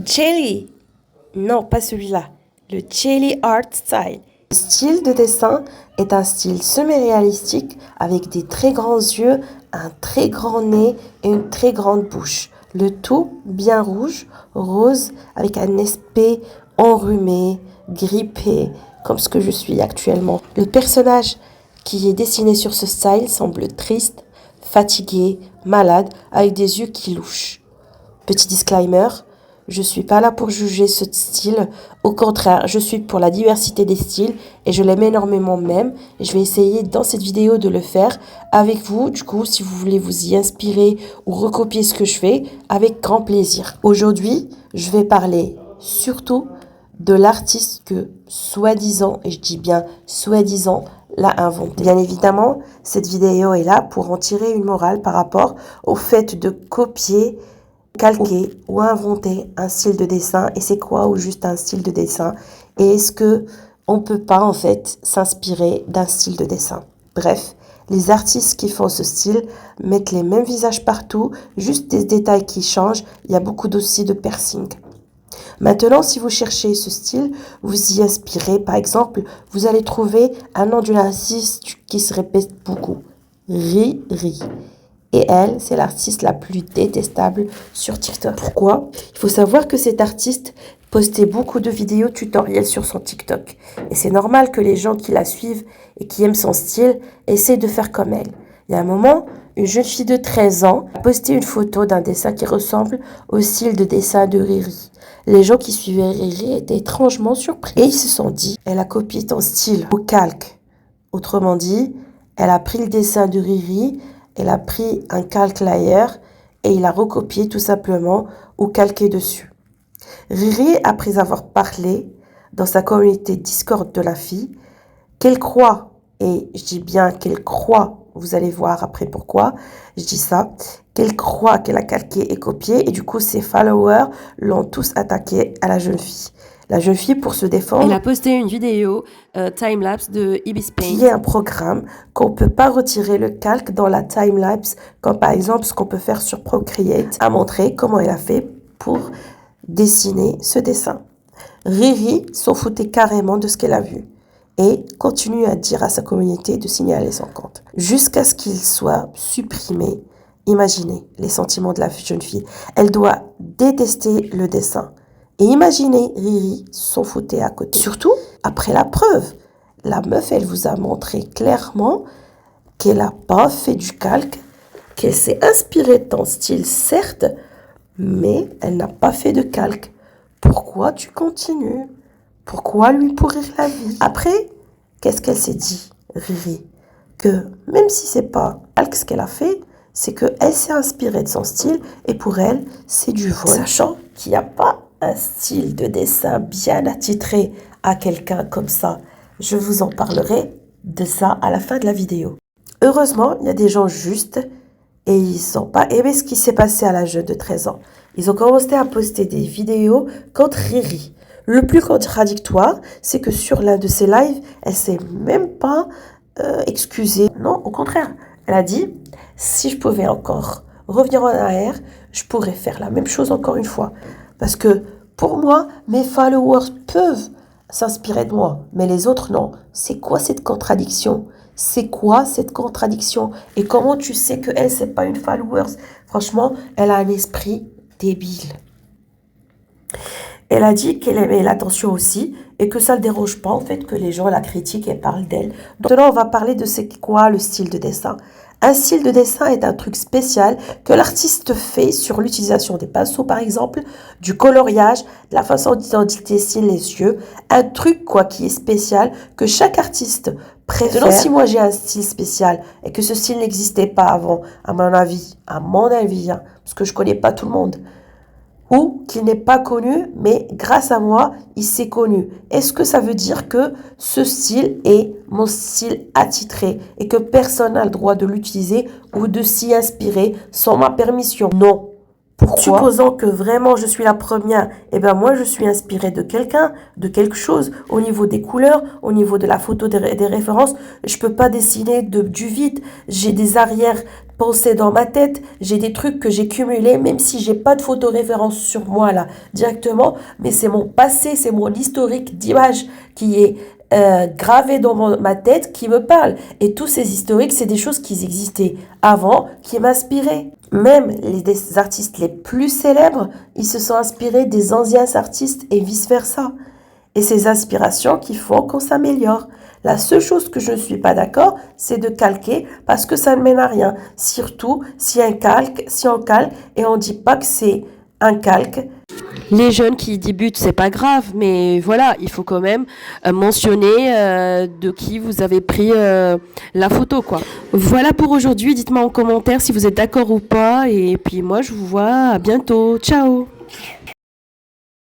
Jelly. Non, pas celui-là. Le Jelly Art Style. Le style de dessin est un style semi-réalistique avec des très grands yeux, un très grand nez et une très grande bouche. Le tout bien rouge, rose, avec un aspect enrhumé, grippé, comme ce que je suis actuellement. Le personnage qui est dessiné sur ce style semble triste, fatigué, malade, avec des yeux qui louchent. Petit disclaimer, je suis pas là pour juger ce style. Au contraire, je suis pour la diversité des styles et je l'aime énormément même. Et je vais essayer dans cette vidéo de le faire avec vous. Du coup, si vous voulez vous y inspirer ou recopier ce que je fais, avec grand plaisir. Aujourd'hui, je vais parler surtout de l'artiste que, soi-disant, et je dis bien soi-disant, l'a inventé. Bien évidemment, cette vidéo est là pour en tirer une morale par rapport au fait de copier, calquer ou inventer un style de dessin. Et c'est quoi ou juste un style de dessin? Et est-ce que on peut pas en fait s'inspirer d'un style de dessin? Bref, les artistes qui font ce style mettent les mêmes visages partout, juste des détails qui changent. Il y a beaucoup aussi de piercing. Maintenant, si vous cherchez ce style, vous y inspirez. Par exemple, vous allez trouver un nom d'une artiste qui se répète beaucoup. Riri. Et elle, c'est l'artiste la plus détestable sur TikTok. Pourquoi? Il faut savoir que cet artiste postait beaucoup de vidéos tutoriels sur son TikTok. Et c'est normal que les gens qui la suivent et qui aiment son style essaient de faire comme elle. Il y a un moment, une jeune fille de 13 ans a posté une photo d'un dessin qui ressemble au style de dessin de Riri. Les gens qui suivaient Riri étaient étrangement surpris. Et ils se sont dit, elle a copié ton style au calque. Autrement dit, elle a pris le dessin de Riri, elle a pris un calque layer et il a recopié tout simplement ou calqué dessus. Riri, après avoir parlé dans sa communauté Discord de la fille, qu'elle croit, et je dis bien qu'elle croit, vous allez voir après pourquoi je dis ça, qu'elle croit qu'elle a calqué et copié, et du coup ses followers l'ont tous attaqué à la jeune fille. La jeune fille, pour se défendre, elle a posté une vidéo timelapse de Ibis Paint, qui est un programme qu'on ne peut pas retirer le calque dans la timelapse, comme par exemple ce qu'on peut faire sur Procreate, a montré comment elle a fait pour dessiner ce dessin. Riri s'en foutait carrément de ce qu'elle a vu et continue à dire à sa communauté de signaler son compte jusqu'à ce qu'il soit supprimé. Imaginez les sentiments de la jeune fille. Elle doit détester le dessin. Et imaginez, Riri s'en foutait à côté. Surtout, après la preuve, la meuf, elle vous a montré clairement qu'elle n'a pas fait du calque, qu'elle s'est inspirée de ton style, certes, mais elle n'a pas fait de calque. Pourquoi tu continues? Pourquoi lui pourrir la vie? Après, qu'est-ce qu'elle s'est dit, Riri? Que même si c'est pas calque ce qu'elle a fait, c'est qu'elle s'est inspirée de son style et pour elle, c'est du vol. Sachant qu'il n'y a pas un style de dessin bien attitré à quelqu'un comme ça. Je vous en parlerai de ça à la fin de la vidéo. Heureusement, il y a des gens justes et ils n'ont pas aimé ce qui s'est passé à la jeune de 13 ans. Ils ont commencé à poster des vidéos contre Riri. Le plus contradictoire, c'est que sur l'un de ses lives, elle s'est même pas excusée. Non, au contraire, elle a dit « Si je pouvais encore revenir en arrière, je pourrais faire la même chose encore une fois. » Parce que pour moi, mes followers peuvent s'inspirer de moi, mais les autres non. C'est quoi cette contradiction? C'est quoi cette contradiction? Et comment tu sais que elle, c'est pas une followers? Franchement, elle a un esprit débile. Elle a dit qu'elle aimait l'attention aussi et que ça ne le dérange pas en fait que les gens la critiquent et parlent d'elle. Maintenant, on va parler de c'est quoi le style de dessin. Un style de dessin est un truc spécial que l'artiste fait sur l'utilisation des pinceaux, par exemple, du coloriage, de la façon dont il dessine les yeux. Un truc, quoi, qui est spécial, que chaque artiste préfère. Maintenant, si moi j'ai un style spécial et que ce style n'existait pas avant, à mon avis, hein, parce que je connais pas tout le monde, ou qu'il n'est pas connu, mais grâce à moi, il s'est connu. Est-ce que ça veut dire que ce style est mon style attitré et que personne n'a le droit de l'utiliser ou de s'y inspirer sans ma permission? Non. Pourquoi? Supposons que vraiment je suis la première, et bien moi je suis inspirée de quelqu'un, de quelque chose, au niveau des couleurs, au niveau de la photo des références. Je peux pas dessiner du vide. J'ai des arrières penser dans ma tête. J'ai des trucs que j'ai cumulés, même si j'ai pas de photo référence sur moi là directement, mais c'est mon passé, c'est mon historique d'images qui est gravé dans ma tête qui me parle. Et tous ces historiques, c'est des choses qui existaient avant, qui m'inspiraient. Même des artistes les plus célèbres, ils se sont inspirés des anciens artistes et vice-versa. Et ces inspirations qui font qu'on s'améliore. La seule chose que je ne suis pas d'accord, c'est de calquer parce que ça ne mène à rien. Surtout si on calque et on ne dit pas que c'est un calque. Les jeunes qui débutent, c'est pas grave, mais voilà, il faut quand même mentionner de qui vous avez pris la photo, quoi. Voilà pour aujourd'hui. Dites-moi en commentaire si vous êtes d'accord ou pas. Et puis moi, je vous vois à bientôt. Ciao!